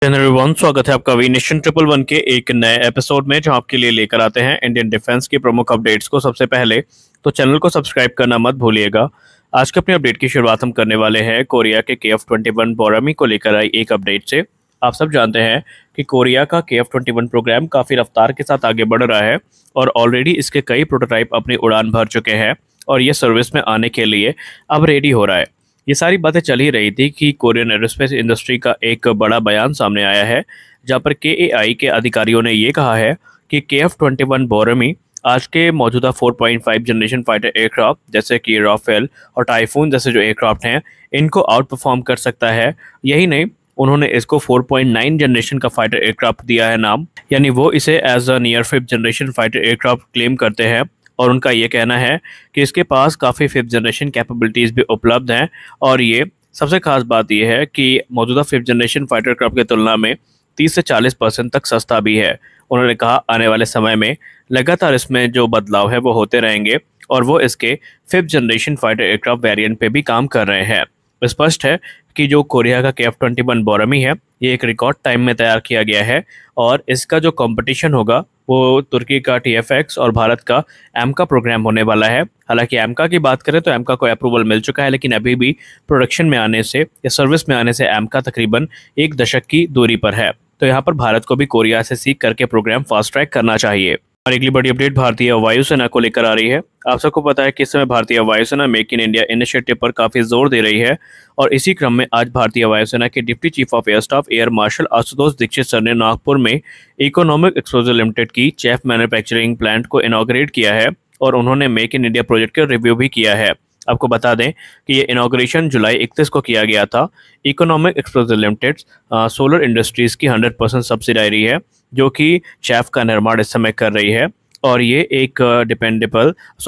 Everyone, स्वागत है आपका वी नेशन 111 के एक नए एपिसोड में, जहां आपके लिए लेकर आते हैं इंडियन डिफेंस की प्रमुख अपडेट्स को सबसे पहले। तो चैनल को सब्सक्राइब करना मत भूलिएगा। आज के अपनी अपडेट की शुरुआत हम करने वाले हैं कोरिया के KF-21 बोरामी को लेकर आई एक अपडेट से। आप सब जानते हैं कि कोरिया का KF-21 प्रोग्राम काफ़ी रफ्तार के साथ आगे बढ़ रहा है और ऑलरेडी इसके कई प्रोटोटाइप अपनी उड़ान भर चुके हैं और ये सर्विस में आने के लिए अब रेडी हो रहा है। ये सारी बातें चल ही रही थी कि कोरियन एरोस्पेस इंडस्ट्री का एक बड़ा बयान सामने आया है, जहां पर KAI के अधिकारियों ने ये कहा है कि KF-21 बोरामी आज के मौजूदा 4.5 जनरेशन फाइटर एयरक्राफ्ट जैसे कि राफेल और टाइफून जैसे जो एयरक्राफ्ट हैं, इनको आउट परफॉर्म कर सकता है। यही नहीं, उन्होंने इसको 4.9 जनरेशन का फाइटर एयरक्राफ्ट दिया है नाम, यानी वो इसे as a near 5th generation fighter aircraft claim करते हैं। और उनका ये कहना है कि इसके पास काफ़ी 5th जनरेशन कैपेबिलिटीज़ भी उपलब्ध हैं और ये सबसे खास बात यह है कि मौजूदा 5th जनरेशन फाइटर एयरक्राफ्ट की तुलना में 30 से 40% तक सस्ता भी है। उन्होंने कहा आने वाले समय में लगातार इसमें जो बदलाव है वो होते रहेंगे और वो इसके 5th generation fighter aircraft variant पे भी काम कर रहे हैं। स्पष्ट है कि जो कोरिया का KF-21 बोरामी है, ये एक रिकॉर्ड टाइम में तैयार किया गया है और इसका जो कंपटीशन होगा वो तुर्की का TFX और भारत का एमका प्रोग्राम होने वाला है। हालांकि एमका की बात करें तो एमका को अप्रूवल मिल चुका है, लेकिन अभी भी प्रोडक्शन में आने से या सर्विस में आने से एमका तकरीबन 1 दशक की दूरी पर है। तो यहाँ पर भारत को भी कोरिया से सीख करके प्रोग्राम फास्ट ट्रैक करना चाहिए। और अगली बड़ी अपडेट भारतीय वायुसेना को लेकर आ रही है। आप सबको पता है कि इस समय भारतीय वायुसेना मेक इन इंडिया इनिशिएटिव पर काफी जोर दे रही है और इसी क्रम में आज भारतीय वायुसेना के deputy chief of air staff air marshal Ashutosh Dikshit sir ने नागपुर में इकोनॉमिक एक्सप्लोजिव लिमिटेड की चैफ मैन्युफैक्चरिंग प्लांट को इनॉग्रेट किया है और उन्होंने मेक इन इंडिया प्रोजेक्ट का रिव्यू भी किया है। आपको बता दें कि ये इनॉग्रेशन जुलाई 31 को किया गया था। Economic explosive limited solar industries की 100% सब्सिडायरी है जो कि चैफ का निर्माण इस समय कर रही है और ये एक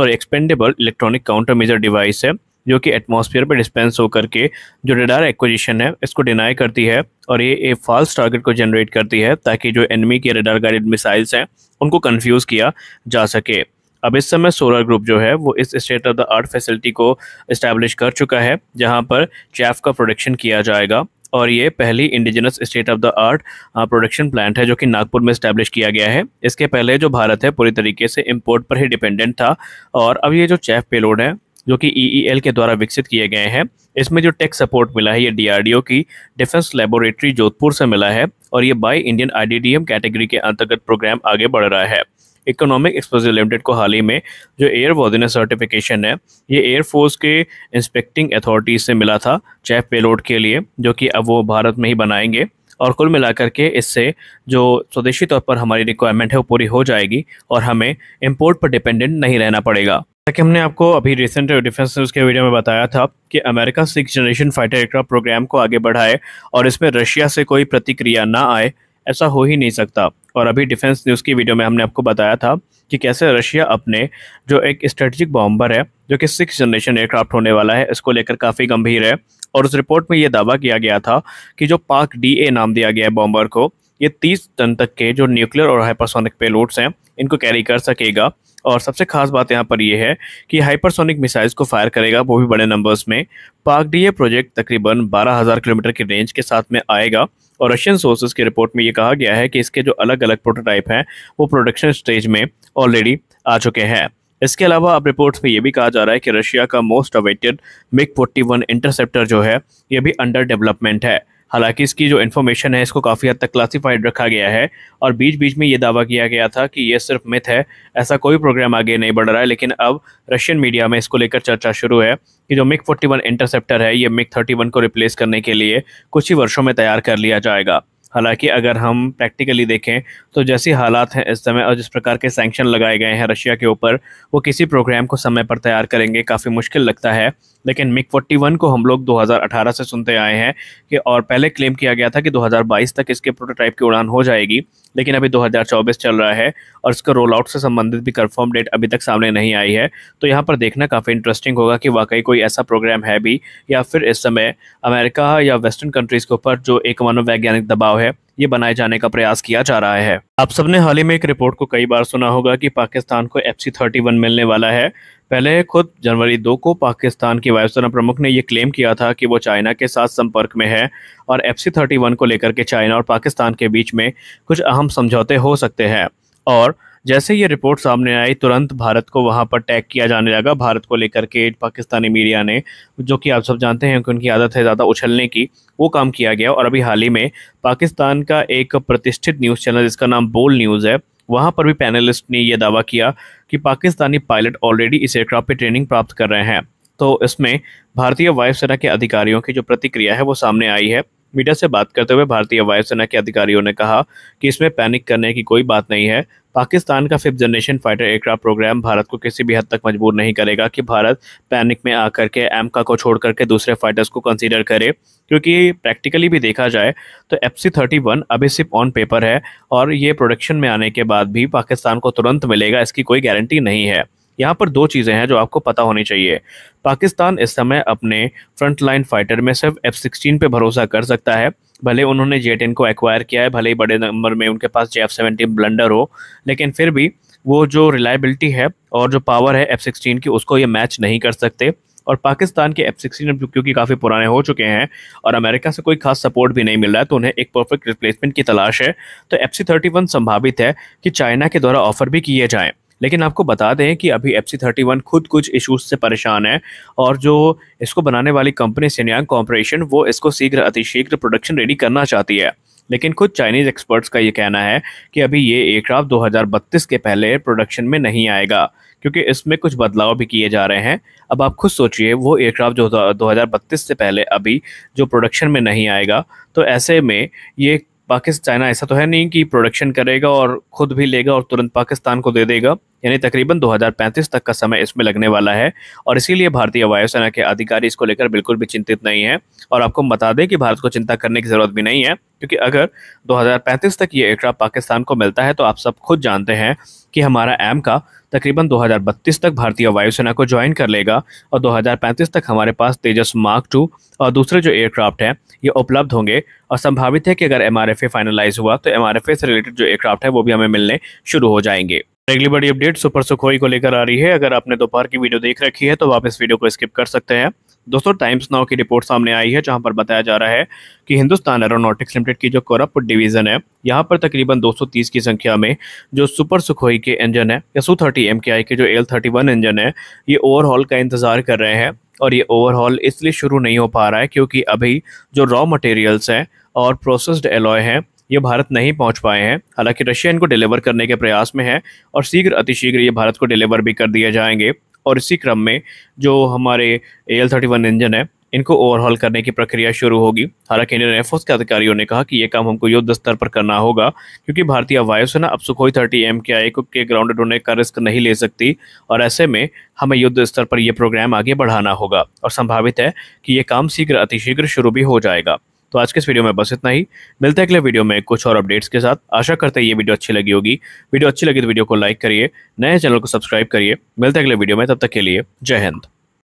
expendable electronic counter measure device है जो कि एटमॉस्फेयर पर डिस्पेंस होकर के जो रडार एक्विजिशन है इसको डिनाई करती है और ये एक फॉल्स टारगेट को जनरेट करती है ताकि जो एनिमी के रडार गाइडेड मिसाइल्स हैं उनको कंफ्यूज किया जा सके। अब इस समय सोलर ग्रुप जो है वो इस state of the art facility को इस्टेब्लिश कर चुका है जहां पर चैफ का प्रोडक्शन किया जाएगा और ये पहली indigenous state of the art production plant है जो कि नागपुर में इस्टेब्लिश किया गया है। इसके पहले जो भारत है पूरी तरीके से इंपोर्ट पर ही डिपेंडेंट था और अब ये जो चैफ पेलोड है जो कि EEL के द्वारा विकसित किए गए हैं, इसमें जो टेक सपोर्ट मिला है ये DRDO की डिफेंस लेबोरेटरी जोधपुर से मिला है और ये बाय इंडियन IDDM कैटेगरी के अंतर्गत प्रोग्राम आगे बढ़ रहा है। इकोनॉमिक एक्सप्लोजिव लिमिटेड को हाल ही में जो एयर वर्दिनेस सर्टिफिकेशन है ये एयरफोर्स के इंस्पेक्टिंग अथॉरिटीज से मिला था चैफ पेलोड के लिए, जो कि अब वो भारत में ही बनाएंगे और कुल मिलाकर के इससे जो स्वदेशी तौर पर हमारी रिक्वायरमेंट है वो पूरी हो जाएगी और हमें इंपोर्ट पर डिपेंडेंट नहीं रहना पड़ेगा। ताकि हमने आपको अभी रिसेंट डिफेंस न्यूज़ के वीडियो में बताया था कि America 6th generation fighter aircraft programme को आगे बढ़ाए और इसमें रशिया से कोई प्रतिक्रिया ना आए, ऐसा हो ही नहीं सकता। और अभी डिफेंस न्यूज़ की वीडियो में हमने आपको बताया था कि कैसे रशिया अपने जो एक स्ट्रेटेजिक बॉम्बर है जो कि 6th जनरेशन एयरक्राफ्ट होने वाला है इसको लेकर काफ़ी गंभीर है और उस रिपोर्ट में ये दावा किया गया था कि जो पाक DA नाम दिया गया है बॉम्बर को, ये 30 टन तक के जो न्यूक्लियर और हाइपरसोनिक पेलोड्स हैं इनको कैरी कर सकेगा। और सबसे खास बात यहाँ पर यह है कि हाइपरसोनिक मिसाइल्स को फायर करेगा, वो भी बड़े नंबर्स में। पाक DA प्रोजेक्ट तकरीबन 12,000 किलोमीटर की रेंज के साथ में आएगा और रशियन सोर्सेज की रिपोर्ट में ये कहा गया है कि इसके जो अलग अलग प्रोटोटाइप हैं वो प्रोडक्शन स्टेज में ऑलरेडी आ चुके हैं। इसके अलावा अब रिपोर्ट्स में ये भी कहा जा रहा है कि रशिया का मोस्ट अवेटेड MiG-41 इंटरसेप्टर जो है ये भी अंडर डेवलपमेंट है। हालांकि इसकी जो इन्फॉर्मेशन है इसको काफ़ी हद तक क्लासिफाइड रखा गया है और बीच बीच में ये दावा किया गया था कि ये सिर्फ मिथ है, ऐसा कोई प्रोग्राम आगे नहीं बढ़ रहा है। लेकिन अब रशियन मीडिया में इसको लेकर चर्चा शुरू है कि जो MiG-41 इंटरसेप्टर है ये MiG-31 को रिप्लेस करने के लिए कुछ ही वर्षों में तैयार कर लिया जाएगा। हालांकि अगर हम प्रैक्टिकली देखें तो जैसी हालात हैं इस समय और जिस प्रकार के सैंक्शन लगाए गए हैं रशिया के ऊपर, वो किसी प्रोग्राम को समय पर तैयार करेंगे काफ़ी मुश्किल लगता है। लेकिन MiG-41 को हम लोग 2018 से सुनते आए हैं कि और पहले क्लेम किया गया था कि 2022 तक इसके प्रोटोटाइप की उड़ान हो जाएगी, लेकिन अभी 2024 चल रहा है और इसका रोल आउट से संबंधित भी कंफर्म डेट अभी तक सामने नहीं आई है। तो यहाँ पर देखना काफ़ी इंटरेस्टिंग होगा कि वाकई कोई ऐसा प्रोग्राम है भी या फिर इस समय अमेरिका या वेस्टर्न कंट्रीज़ के ऊपर जो एक मनोवैज्ञानिक दबाव है ये बनाए जाने का प्रयास किया जा रहा है। आप सबने हाल ही में एक रिपोर्ट को कई बार सुना होगा कि पाकिस्तान को FC-31 मिलने वाला है। पहले खुद जनवरी 2 को पाकिस्तान की वायुसेना प्रमुख ने ये क्लेम किया था कि वो चाइना के साथ संपर्क में है और FC-31 को लेकर के चाइना और पाकिस्तान के बीच में कुछ अहम समझौते हो सकते हैं। और जैसे ये रिपोर्ट सामने आई तुरंत भारत को वहां पर टैग किया जाने लगा। भारत को लेकर के पाकिस्तानी मीडिया ने, जो कि आप सब जानते हैं कि उनकी आदत है ज़्यादा उछलने की, वो काम किया गया। और अभी हाल ही में पाकिस्तान का एक प्रतिष्ठित न्यूज़ चैनल जिसका नाम बोल न्यूज़ है, वहां पर भी पैनलिस्ट ने यह दावा किया कि पाकिस्तानी पायलट ऑलरेडी इस एयरक्राफ्ट पे ट्रेनिंग प्राप्त कर रहे हैं। तो इसमें भारतीय वायुसेना के अधिकारियों की जो प्रतिक्रिया है वो सामने आई है। मीडिया से बात करते हुए भारतीय वायुसेना के अधिकारियों ने कहा कि इसमें पैनिक करने की कोई बात नहीं है। पाकिस्तान का 5th generation fighter aircraft programme Bharat को किसी भी हद तक मजबूर नहीं करेगा कि भारत पैनिक में आकर के एमका को छोड़ करके दूसरे फाइटर्स को कंसीडर करे, क्योंकि प्रैक्टिकली भी देखा जाए तो FC-31 अभी सिर्फ ऑन पेपर है और ये प्रोडक्शन में आने के बाद भी पाकिस्तान को तुरंत मिलेगा इसकी कोई गारंटी नहीं है। यहाँ पर दो चीज़ें हैं जो आपको पता होनी चाहिए। पाकिस्तान इस समय अपने फ्रंट लाइन फाइटर में सिर्फ F-16 पे भरोसा कर सकता है। भले उन्होंने J-10 को एक्वायर किया है, भले ही बड़े नंबर में उनके पास F-17 ब्लंडर हो, लेकिन फिर भी वो जो रिलायबिलिटी है और जो पावर है F-16 की उसको ये मैच नहीं कर सकते। और पाकिस्तान के F-16 क्योंकि काफ़ी पुराने हो चुके हैं और अमेरिका से कोई खास सपोर्ट भी नहीं मिल रहा है, तो उन्हें एक परफेक्ट रिप्लेसमेंट की तलाश है। तो FC-31 संभावित है कि चाइना के द्वारा ऑफर भी किए जाएं। लेकिन आपको बता दें कि अभी FC-31 खुद कुछ इश्यूज से परेशान है और जो इसको बनाने वाली कंपनी सिन्यांग कॉर्पोरेशन वो इसको शीघ्र अतिशीघ्र प्रोडक्शन रेडी करना चाहती है। लेकिन खुद चाइनीज एक्सपर्ट्स का ये कहना है कि अभी ये एयरक्राफ्ट 2032 के पहले प्रोडक्शन में नहीं आएगा, क्योंकि इसमें कुछ बदलाव भी किए जा रहे हैं। अब आप खुद सोचिए, वो एयरक्राफ्ट जो 2032 से पहले अभी जो प्रोडक्शन में नहीं आएगा, तो ऐसे में ये पाकिस्तान, चाइना ऐसा तो है नहीं कि प्रोडक्शन करेगा और खुद भी लेगा और तुरंत पाकिस्तान को दे देगा। यानी तकरीबन 2035 तक का समय इसमें लगने वाला है और इसीलिए भारतीय वायुसेना के अधिकारी इसको लेकर बिल्कुल भी चिंतित नहीं है। और आपको बता दें कि भारत को चिंता करने की ज़रूरत भी नहीं है, क्योंकि अगर 2035 तक ये एयरक्राफ्ट पाकिस्तान को मिलता है तो आप सब खुद जानते हैं कि हमारा एमका तकरीबन 2032 तक भारतीय वायुसेना को ज्वाइन कर लेगा और 2035 तक हमारे पास तेजस मार्क 2 और दूसरे जो एयरक्राफ्ट हैं ये उपलब्ध होंगे। और संभावित है कि अगर MRFA फाइनलाइज हुआ तो MRFA से रिलेटेड जो एयरक्राफ्ट है वो भी हमें मिलने शुरू हो जाएंगे। अगली बड़ी अपडेट सुपर सुखोई को लेकर आ रही है। अगर आपने दोपहर की वीडियो देख रखी है तो आप इस वीडियो को स्किप कर सकते हैं। दोस्तों, टाइम्स नाउ की रिपोर्ट सामने आई है जहां पर बताया जा रहा है कि हिंदुस्तान एरोनॉटिक्स लिमिटेड की जो कोरापुट डिवीजन है, यहां पर तकरीबन 230 की संख्या में जो सुपर सुखोई के इंजन है या Su-30 MKI के जो AL-31 इंजन है, ये ओवरहॉल का इंतजार कर रहे हैं। और ये ओवरहॉल इसलिए शुरू नहीं हो पा रहा है क्योंकि अभी जो रॉ मटेरियल्स हैं और प्रोसेस्ड एलॉय हैं ये भारत नहीं पहुंच पाए हैं। हालांकि रशिया इनको डिलीवर करने के प्रयास में है और शीघ्र अतिशीघ्र ये भारत को डिलीवर भी कर दिए जाएंगे। और इसी क्रम में जो हमारे AL-31 इंजन है इनको ओवरहॉल करने की प्रक्रिया शुरू होगी। हालांकि इंडियन एयरफोर्स के अधिकारियों ने कहा कि ये काम हमको युद्ध स्तर पर करना होगा, क्योंकि भारतीय वायुसेना अब सुखोई 30 MKI को के ग्राउंडेड होने का रिस्क नहीं ले सकती और ऐसे में हमें युद्ध स्तर पर यह प्रोग्राम आगे बढ़ाना होगा और संभावित है कि ये काम शीघ्र अतिशीघ्र शुरू भी हो जाएगा। तो आज के इस वीडियो में बस इतना ही। मिलते हैं अगले वीडियो में कुछ और अपडेट्स के साथ। आशा करते हैं ये वीडियो अच्छी लगी होगी। वीडियो अच्छी लगी तो वीडियो को लाइक करिए, नए चैनल को सब्सक्राइब करिए। मिलते हैं अगले वीडियो में, तब तक के लिए जय हिंद।